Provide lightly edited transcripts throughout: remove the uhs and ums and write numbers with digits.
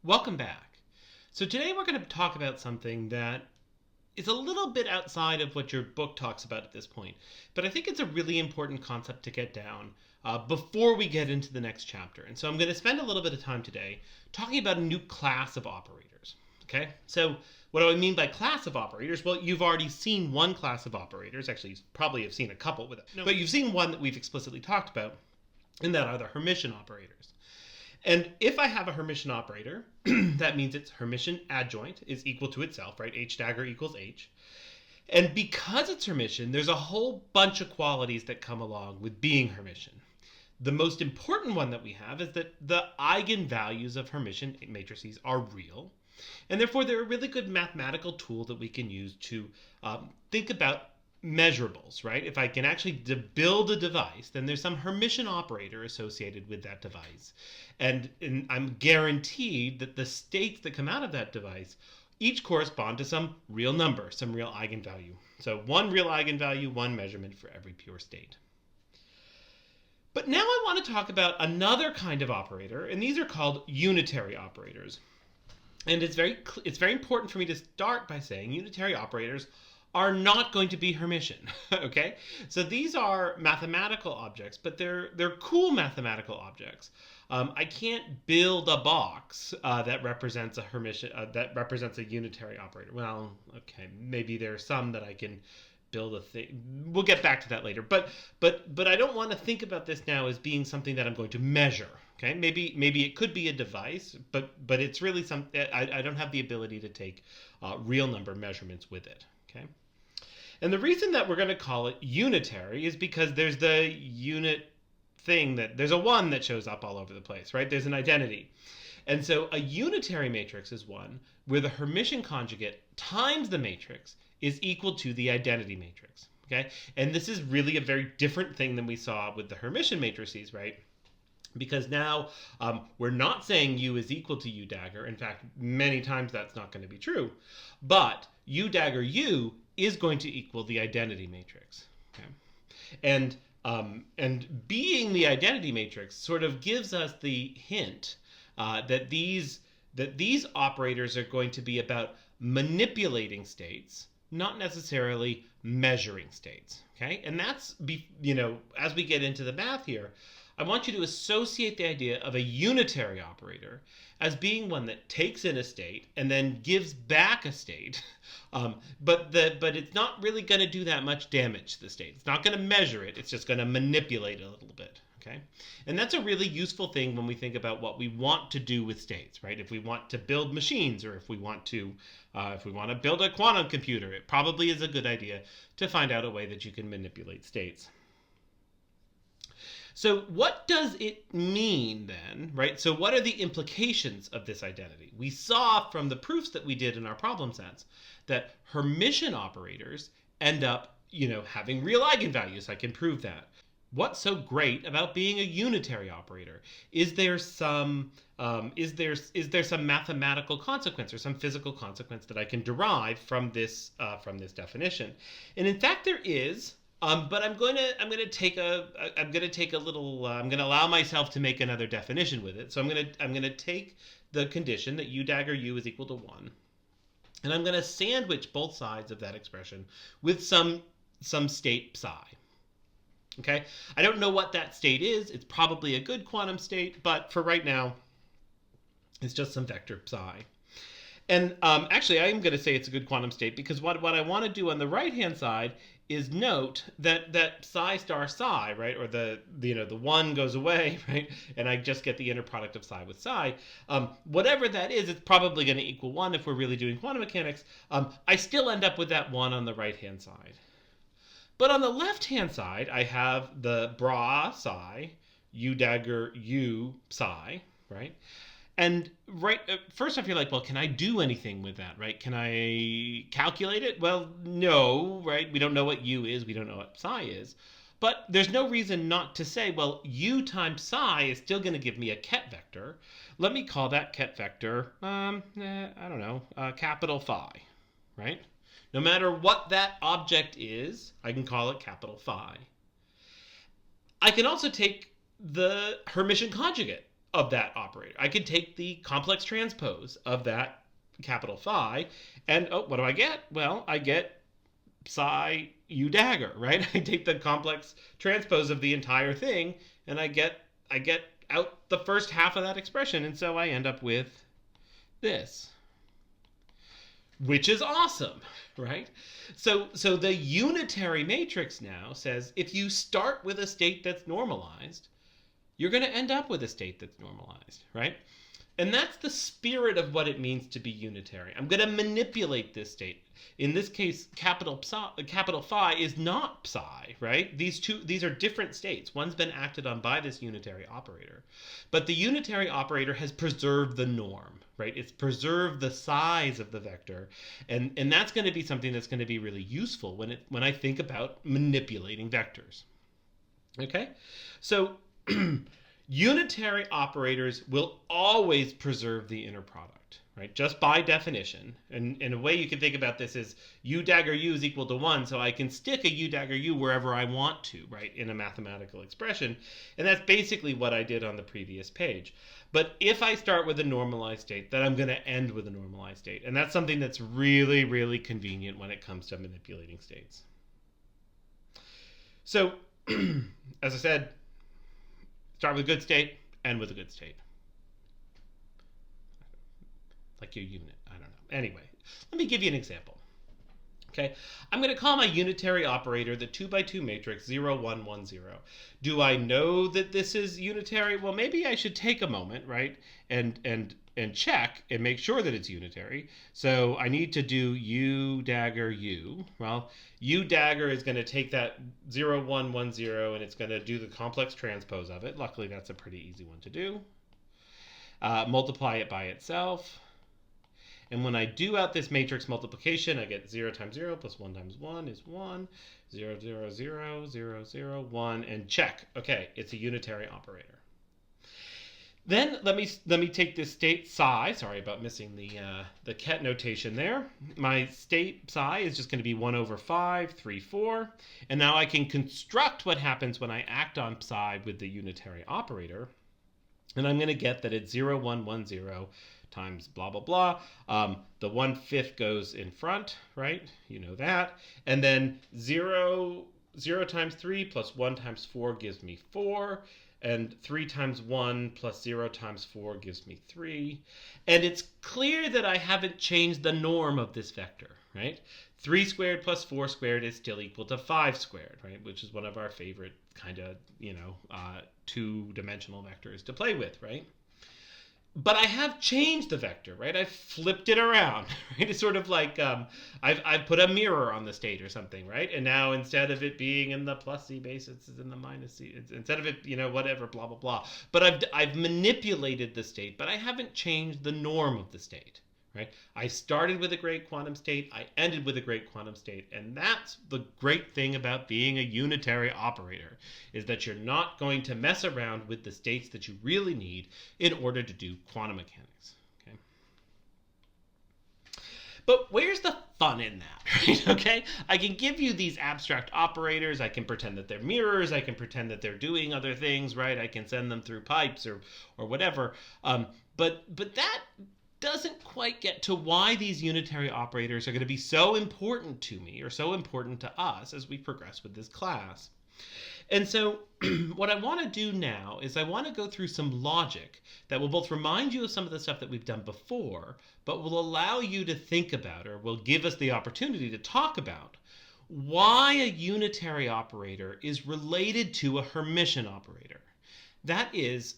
Welcome back. So today we're going to talk about something that is a little bit outside of what your book talks about at this point, but I think it's a really important concept to get down before we get into the next chapter. And so I'm going to spend a little bit of time today talking about a new class of operators. Okay, so what do I mean by class of operators? Well, you've already seen one class of operators. Actually, you probably have seen a couple with it. No, but you've seen one that we've explicitly talked about, and that are the Hermitian operators. And if I have a Hermitian operator, that means its Hermitian adjoint is equal to itself, right? H dagger equals H. And because it's Hermitian, there's a whole bunch of qualities that come along with being Hermitian. The most important one that we have is that the eigenvalues of Hermitian matrices are real. And therefore, they're a really good mathematical tool that we can use to think about measurables, right? If I can actually build a device, then there's some Hermitian operator associated with that device. And I'm guaranteed that the states that come out of that device each correspond to some real number, some real eigenvalue. So one real eigenvalue, one measurement for every pure state. But now I want to talk about another kind of operator, and these are called unitary operators. And it's very important for me to start by saying unitary operators are not going to be Hermitian, okay? So these are mathematical objects, but they're cool mathematical objects. I can't build a box that represents a Hermitian, that represents a unitary operator. Well, okay, maybe there are some that I can build a thing. We'll get back to that later. But I don't want to think about this now as being something that I'm going to measure. Okay, maybe it could be a device, but it's really I don't have the ability to take real number measurements with it. Okay. And the reason that we're going to call it unitary is because there's the unit thing there's a one that shows up all over the place, right? There's an identity. And so a unitary matrix is one where the Hermitian conjugate times the matrix is equal to the identity matrix, okay? And this is really a very different thing than we saw with the Hermitian matrices, right? Because now we're not saying U is equal to U dagger. In fact, many times that's not going to be true. But U dagger U is going to equal the identity matrix. Okay? And being the identity matrix sort of gives us the hint that these operators are going to be about manipulating states, not necessarily measuring states. Okay? And that's, as we get into the math here, I want you to associate the idea of a unitary operator as being one that takes in a state and then gives back a state, but it's not really going to do that much damage to the state. It's not going to measure it. It's just going to manipulate it a little bit. Okay, and that's a really useful thing when we think about what we want to do with states, right? If we want to build machines, or if we want to build a quantum computer, it probably is a good idea to find out a way that you can manipulate states. So what does it mean then, right? So what are the implications of this identity? We saw from the proofs that we did in our problem sets that Hermitian operators end up, having real eigenvalues. I can prove that. What's so great about being a unitary operator? Is there some mathematical consequence or some physical consequence that I can derive from this definition? And in fact, there is. But I'm going to allow myself to make another definition with it. So I'm going to take the condition that U dagger U is equal to 1, and I'm going to sandwich both sides of that expression with some state psi. Okay? I don't know what that state is. It's probably a good quantum state, but for right now, it's just some vector psi. And actually, I am going to say it's a good quantum state because what I want to do on the right-hand side is note that psi star psi, right, or the one goes away, right, and I just get the inner product of psi with psi. Whatever that is, it's probably going to equal 1 if we're really doing quantum mechanics. I still end up with that 1 on the right-hand side. But on the left-hand side, I have the bra psi, U dagger U psi, right? And first I feel like, well, can I do anything with that, right? Can I calculate it? Well, no, right? We don't know what U is. We don't know what psi is. But there's no reason not to say, well, U times psi is still going to give me a ket vector. Let me call that ket vector, capital phi, right? No matter what that object is, I can call it capital phi. I can also take the Hermitian conjugate of that operator. I could take the complex transpose of that capital phi, and what do I get? Well, I get psi u dagger, right? I take the complex transpose of the entire thing, and I get out the first half of that expression, and so I end up with this, which is awesome, right? So the unitary matrix now says if you start with a state that's normalized, you're going to end up with a state that's normalized, right? And that's the spirit of what it means to be unitary. I'm going to manipulate this state. In this case, capital phi is not psi, right? These are different states. One's been acted on by this unitary operator. But the unitary operator has preserved the norm, right? It's preserved the size of the vector. And that's going to be something that's going to be really useful when I think about manipulating vectors. Okay? So unitary operators will always preserve the inner product, right? Just by definition. And in a way you can think about this as u dagger u is equal to 1, so I can stick a u dagger u wherever I want to, right, in a mathematical expression. And that's basically what I did on the previous page. But if I start with a normalized state, then I'm going to end with a normalized state. And that's something that's really, really convenient when it comes to manipulating states. So, as I said, start with a good state, end with a good state. Like your unit, I don't know. Anyway, let me give you an example. Okay, I'm going to call my unitary operator the 2x2 matrix 0, 1, 1, 0. Do I know that this is unitary? Well, maybe I should take a moment, right, and check and make sure that it's unitary. So I need to do u dagger u. Well, u dagger is going to take that 0, 1, 1, 0, and it's going to do the complex transpose of it. Luckily, that's a pretty easy one to do. Multiply it by itself. And when I do out this matrix multiplication, I get 0 times 0 plus 1 times 1 is 1, 0, 0, 0, 0, 0, 1, and check. Okay, it's a unitary operator. Then let me take this state psi. Sorry about missing the ket notation there. My state psi is just going to be 1 over 5, 3, 4. And now I can construct what happens when I act on psi with the unitary operator. And I'm going to get that it's 0, 1, 1, 0 times blah, blah, blah. The 1/5 goes in front, right? You know that. And then 0 times 3 plus 1 times 4 gives me 4. And 3 times 1 plus 0 times 4 gives me 3. And it's clear that I haven't changed the norm of this vector, right? 3 squared plus 4 squared is still equal to 5 squared, right? Which is one of our favorite kind of, two-dimensional vectors to play with, right? But I have changed the vector, right? I've flipped it around, right? It's sort of like I've put a mirror on the state or something, right? And now instead of it being in the plus c base, it's in the minus c. Instead of it, whatever, blah, blah, blah. But I've manipulated the state, but I haven't changed the norm of the state, right? I started with a great quantum state. I ended with a great quantum state. And that's the great thing about being a unitary operator, is that you're not going to mess around with the states that you really need in order to do quantum mechanics. Okay? But where's the fun in that, right? Okay? I can give you these abstract operators. I can pretend that they're mirrors. I can pretend that they're doing other things, right? I can send them through pipes or whatever. But that doesn't quite get to why these unitary operators are going to be so important to me or so important to us as we progress with this class. And so what I want to do now is I want to go through some logic that will both remind you of some of the stuff that we've done before, but will allow you to think about, or will give us the opportunity to talk about, why a unitary operator is related to a Hermitian operator. That is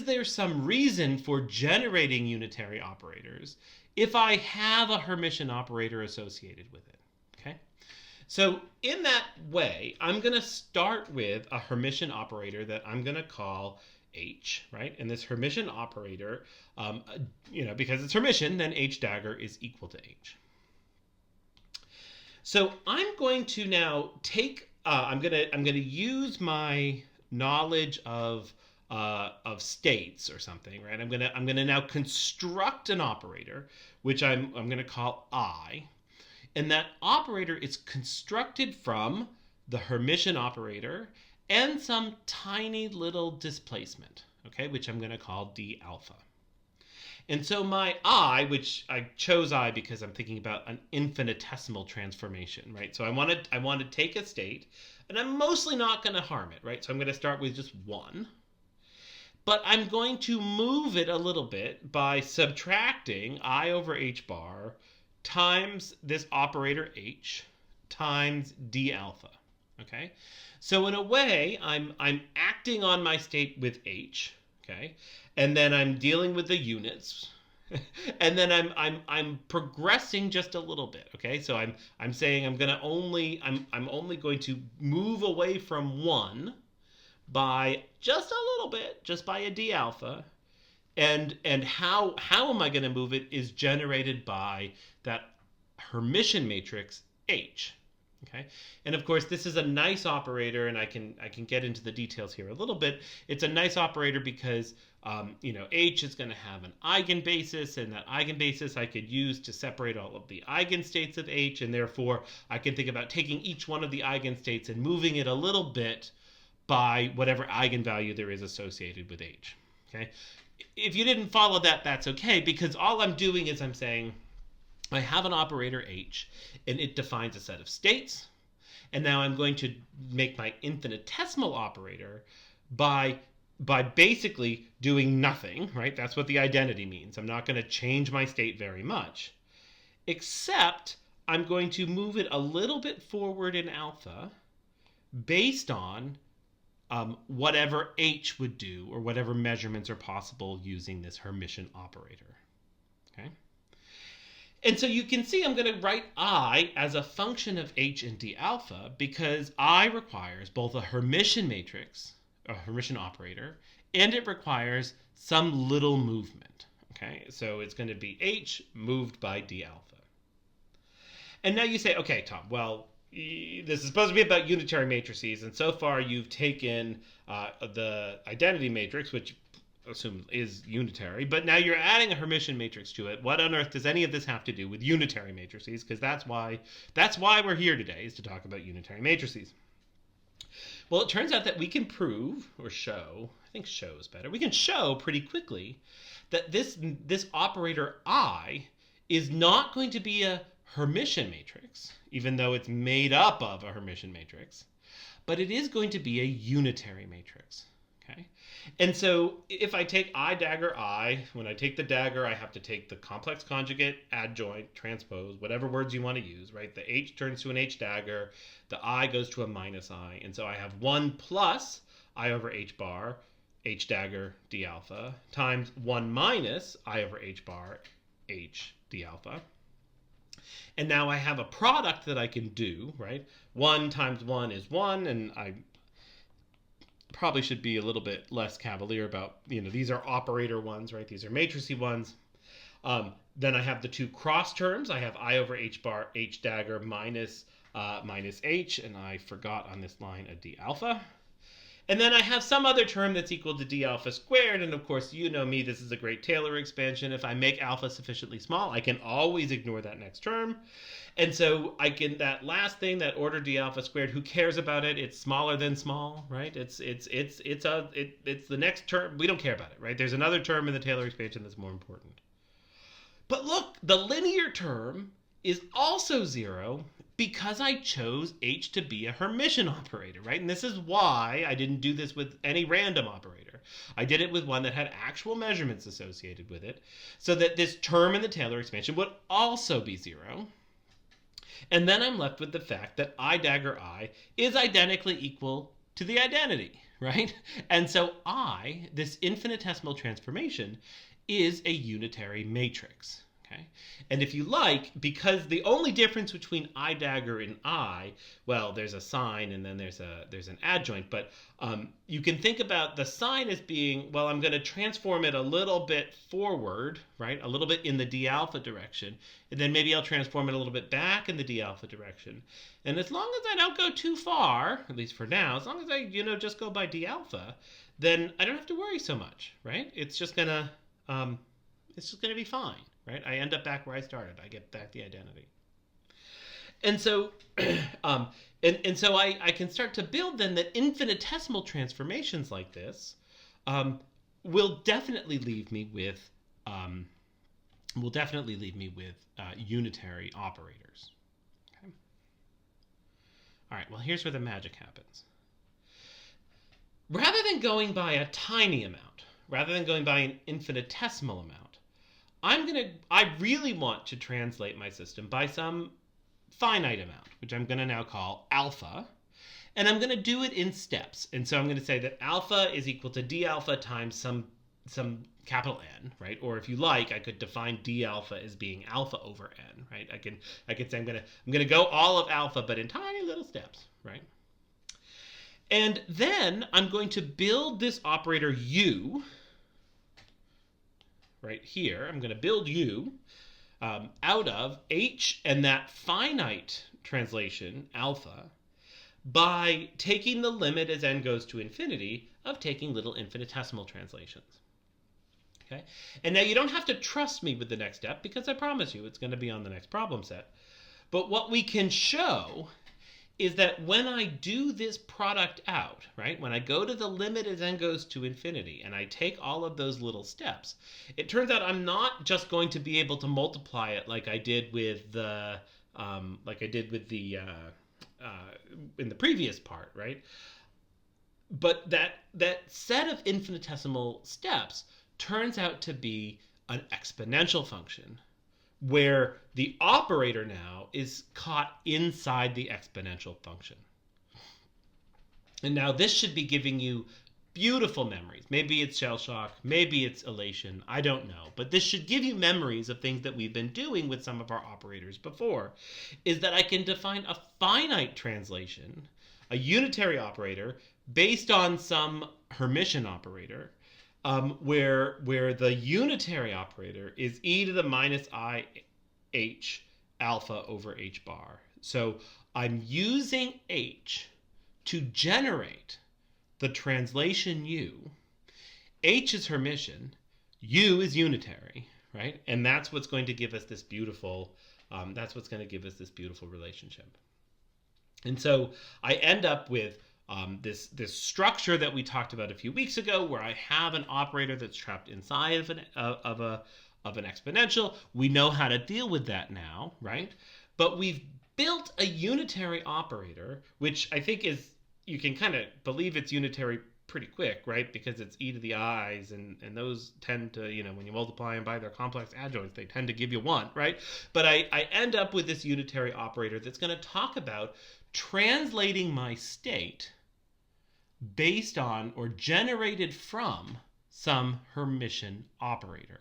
there some reason for generating unitary operators if I have a Hermitian operator associated with it? Okay? So in that way, I'm going to start with a Hermitian operator that I'm going to call H, right? And this Hermitian operator, because it's Hermitian, then H dagger is equal to H. So I'm going to now take, I'm going to use my knowledge of states or something, right? I'm gonna now construct an operator, which I'm gonna call I, and that operator is constructed from the Hermitian operator and some tiny little displacement. okay, which I'm going to call d alpha. And so my I, which I chose I because I'm thinking about an infinitesimal transformation, right? So I want to take a state, and I'm mostly not going to harm it, right? So I'm going to start with just 1. But I'm going to move it a little bit by subtracting I over h bar times this operator h times d alpha, okay? So in a way, I'm acting on my state with h, okay? And then I'm dealing with the units. And then I'm progressing just a little bit, okay? So I'm saying I'm only going to move away from 1 by just a little bit, just by a d alpha. And how am I going to move it is generated by that Hermitian matrix H. Okay, and of course this is a nice operator, and I can get into the details here a little bit. It's a nice operator because H is going to have an eigenbasis, and that eigenbasis I could use to separate all of the eigenstates of H, and therefore I can think about taking each one of the eigenstates and moving it a little bit by whatever eigenvalue there is associated with H. Okay, if you didn't follow that, that's okay, because all I'm doing is I'm saying I have an operator H, and it defines a set of states, and now I'm going to make my infinitesimal operator by basically doing nothing, right? That's what the identity means. I'm not going to change my state very much, except I'm going to move it a little bit forward in alpha based on whatever H would do, or whatever measurements are possible using this Hermitian operator. Okay? And so you can see I'm going to write I as a function of H and d alpha because I requires both a Hermitian matrix, a Hermitian operator, and it requires some little movement. Okay, so it's going to be H moved by d alpha. And now you say, okay, Tom, well, this is supposed to be about unitary matrices, and so far you've taken the identity matrix, which assume is unitary, but now you're adding a Hermitian matrix to it. What on earth does any of this have to do with unitary matrices? Because that's why we're here today, is to talk about unitary matrices. Well, it turns out that we can prove, or show, I think show is better, we can show pretty quickly that this operator I is not going to be a Hermitian matrix, even though it's made up of a Hermitian matrix, but it is going to be a unitary matrix. Okay? And so if I take I dagger I, when I take the dagger, I have to take the complex conjugate, adjoint, transpose, whatever words you want to use, right? The H turns to an H dagger, the I goes to a minus I, and so I have 1 plus I over H bar, H dagger, d alpha, times 1 minus I over H bar, H d alpha. And now I have a product that I can do, right? 1 times 1 is 1, and I probably should be a little bit less cavalier about, these are operator ones, right? These are matricy ones. Then I have the two cross terms. I have I over H bar, H dagger minus H, and I forgot on this line a d alpha. And then I have some other term that's equal to d alpha squared, and of course, you know me, this is a great Taylor expansion. If I make alpha sufficiently small, I can always ignore that next term. And so I can, that last thing, that order d alpha squared, who cares about it? It's smaller than small, right? It's the next term. We don't care about it, right? There's another term in the Taylor expansion that's more important. But look, the linear term is also 0 because I chose H to be a Hermitian operator, right? And this is why I didn't do this with any random operator. I did it with one that had actual measurements associated with it, so that this term in the Taylor expansion would also be 0. And then I'm left with the fact that I dagger I is identically equal to the identity, right? And so I, this infinitesimal transformation, is a unitary matrix. Okay? And if you like, because the only difference between I dagger and I, well, there's a sign and then there's an adjoint, but you can think about the sign as being, well, I'm going to transform it a little bit forward, right? A little bit in the d alpha direction, and then maybe I'll transform it a little bit back in the d alpha direction. And as long as I don't go too far, at least for now, as long as I, just go by d alpha, then I don't have to worry so much, right? It's just gonna be fine. Right? I end up back where I started. I get back the identity. And so, so I can start to build then that infinitesimal transformations like this will definitely leave me with unitary operators. Okay. All right. Well, here's where the magic happens. Rather than going by a tiny amount, rather than going by an infinitesimal amount, I really want to translate my system by some finite amount, which I'm going to now call alpha. And I'm going to do it in steps. And so I'm going to say that alpha is equal to d alpha times some capital N, right? Or if you like, I could define d alpha as being alpha over n, right? I could say I'm going to go all of alpha, but in tiny little steps, right? And then I'm going to build this operator u right here. I'm going to build u out of h and that finite translation alpha by taking the limit as n goes to infinity of taking little infinitesimal translations. Okay? And now you don't have to trust me with the next step because I promise you it's going to be on the next problem set. But what we can show is that when I do this product out, right, when I go to the limit as n goes to infinity and I take all of those little steps, it turns out I'm not just going to be able to multiply it like I did with the in the previous part, right? But that set of infinitesimal steps turns out to be an exponential function where the operator now is caught inside the exponential function. And now this should be giving you beautiful memories. Maybe it's shell shock, maybe it's elation, I don't know. But this should give you memories of things that we've been doing with some of our operators before, is that I can define a finite translation, a unitary operator, based on some Hermitian operator, where the unitary operator is e to the minus I h alpha over h bar. So I'm using h to generate the translation u. H is Hermitian, u is unitary, right? And that's what's going to give us this beautiful relationship. And so I end up with this structure that we talked about a few weeks ago, where I have an operator that's trapped inside of an exponential. We know how to deal with that now, right? But we've built a unitary operator, which I think is, you can kind of believe it's unitary pretty quick, right? Because it's e to the i's, and those tend to, when you multiply them by their complex adjoints, they tend to give you 1, right? But I end up with this unitary operator that's going to talk about translating my state based on or generated from some Hermitian operator.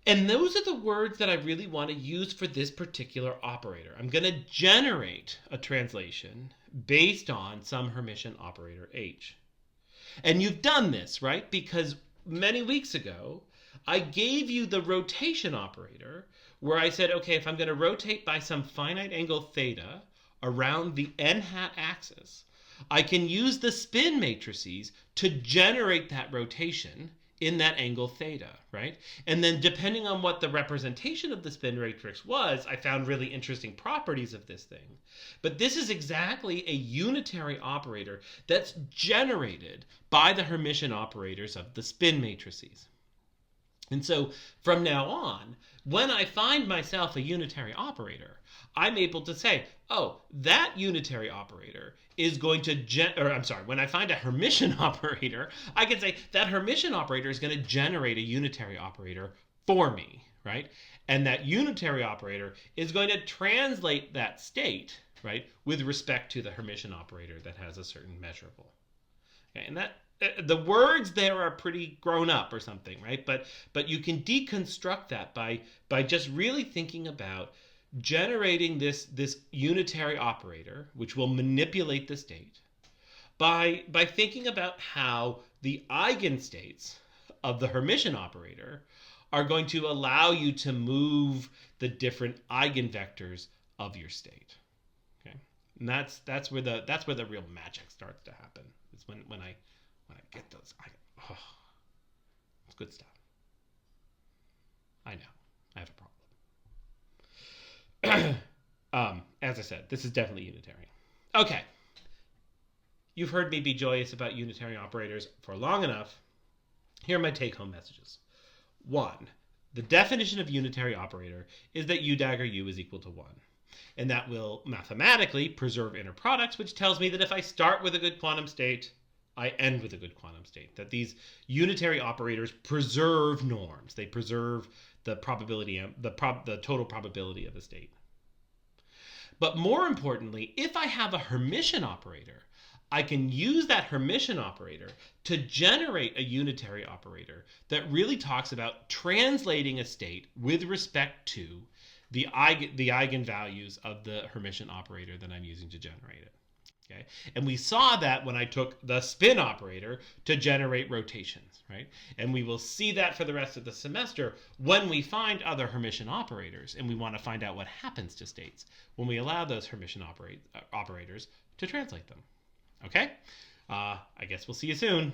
And those are the words that I really want to use for this particular operator. I'm going to generate a translation based on some Hermitian operator H. And you've done this, right? Because many weeks ago, I gave you the rotation operator where I said, okay, if I'm going to rotate by some finite angle theta around the n hat axis, I can use the spin matrices to generate that rotation in that angle theta, right? And then depending on what the representation of the spin matrix was, I found really interesting properties of this thing. But this is exactly a unitary operator that's generated by the Hermitian operators of the spin matrices. And so from now on, when I find myself a unitary operator, I'm able to say, oh, that unitary operator is going to when I find a Hermitian operator, I can say that Hermitian operator is going to generate a unitary operator for me, right? And that unitary operator is going to translate that state, right, with respect to the Hermitian operator that has a certain measurable. Okay, and that the words there are pretty grown up or something, right? But you can deconstruct that by just really thinking about generating this unitary operator, which will manipulate the state, by thinking about how the eigenstates of the Hermitian operator are going to allow you to move the different eigenvectors of your state. Okay, and that's where the real magic starts to happen. It's when I get those. It's good stuff. I know I have a problem. As I said, this is definitely unitary. Okay. you've heard me be joyous about unitary operators for long enough. Here are my take-home messages. 1. The definition of unitary operator is that u dagger u is equal to 1. And that will mathematically preserve inner products, which tells me that if I start with a good quantum state, I end with a good quantum state. That these unitary operators preserve norms. They preserve the probability, the total probability of a state. But more importantly, if I have a Hermitian operator, I can use that Hermitian operator to generate a unitary operator that really talks about translating a state with respect to the eigenvalues of the Hermitian operator that I'm using to generate it. Okay? And we saw that when I took the spin operator to generate rotations, right? And we will see that for the rest of the semester when we find other Hermitian operators and we want to find out what happens to states when we allow those Hermitian operators to translate them. Okay? I guess we'll see you soon.